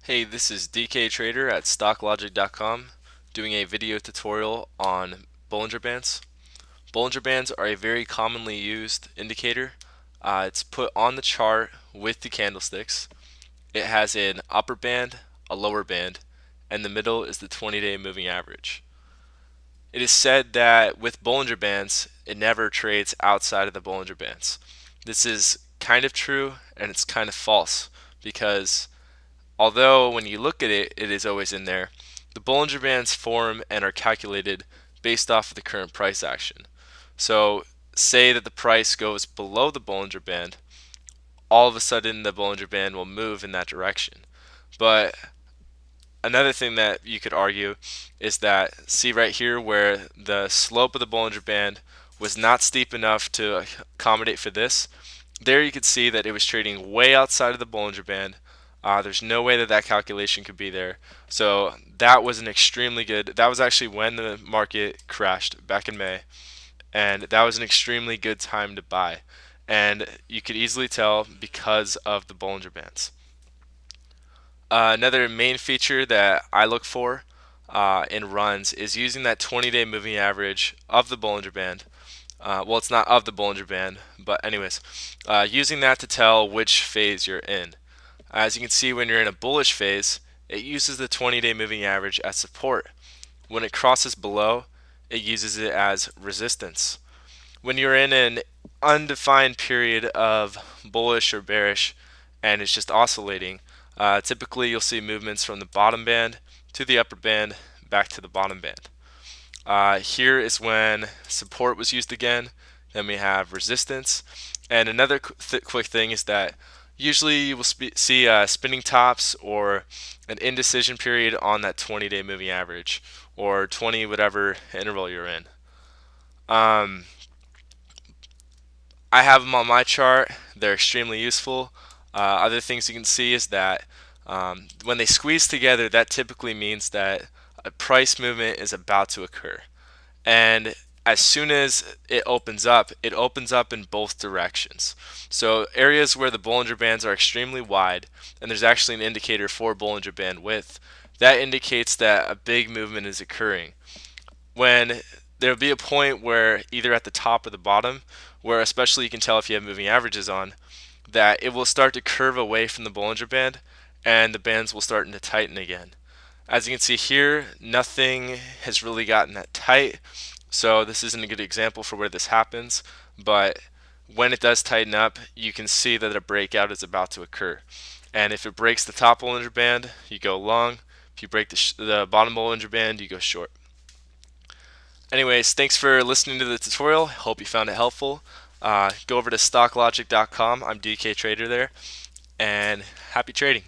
Hey, this is DK Trader at StockLogic.com doing a video tutorial on Bollinger Bands. Bollinger Bands are a very commonly used indicator. It's put on the chart with the candlesticks. It has an upper band, a lower band, and the middle is the 20-day moving average. It is said that with Bollinger Bands, it never trades outside of the Bollinger Bands. This is kind of true and it's kind of false because although when you look at it, it is always in there. The Bollinger Bands form and are calculated based off of the current price action. So say that the price goes below the Bollinger Band, all of a sudden the Bollinger Band will move in that direction. But another thing that you could argue is that, see right here where the slope of the Bollinger Band was not steep enough to accommodate for this, there you could see that it was trading way outside of the Bollinger Band. There's no way that that calculation could be there. So that was an extremely good, that was actually when the market crashed back in May. And that was an extremely good time to buy. And you could easily tell because of the Bollinger Bands. Another main feature that I look for in runs is using that 20-day moving average of the Bollinger Band. Well, it's not of the Bollinger Band, but anyways, using that to tell which phase you're in. As you can see, when you're in a bullish phase, it uses the 20-day moving average as support. When it crosses below, it uses it as resistance. When you're in an undefined period of bullish or bearish and it's just oscillating, typically you'll see movements from the bottom band to the upper band back to the bottom band. Here is when support was used again. Then we have resistance. And another quick thing is that usually you will see spinning tops or an indecision period on that 20-day moving average or 20 whatever interval you're in. I have them on my chart. They're extremely useful. Other things you can see is that when they squeeze together, that typically means that a price movement is about to occur. And as soon as it opens up in both directions. So areas where the Bollinger Bands are extremely wide, and there's actually an indicator for Bollinger Band width, that indicates that a big movement is occurring. When there'll be a point where either at the top or the bottom, where especially you can tell if you have moving averages on, that it will start to curve away from the Bollinger Band and the bands will start to tighten again. As you can see here, nothing has really gotten that tight, so this isn't a good example for where this happens, but when it does tighten up, you can see that a breakout is about to occur. And if it breaks the top Bollinger Band, you go long. If you break the bottom Bollinger Band, you go short. Anyways, thanks for listening to the tutorial. Hope you found it helpful. Go over to stocklogic.com. I'm DK Trader there, and happy trading.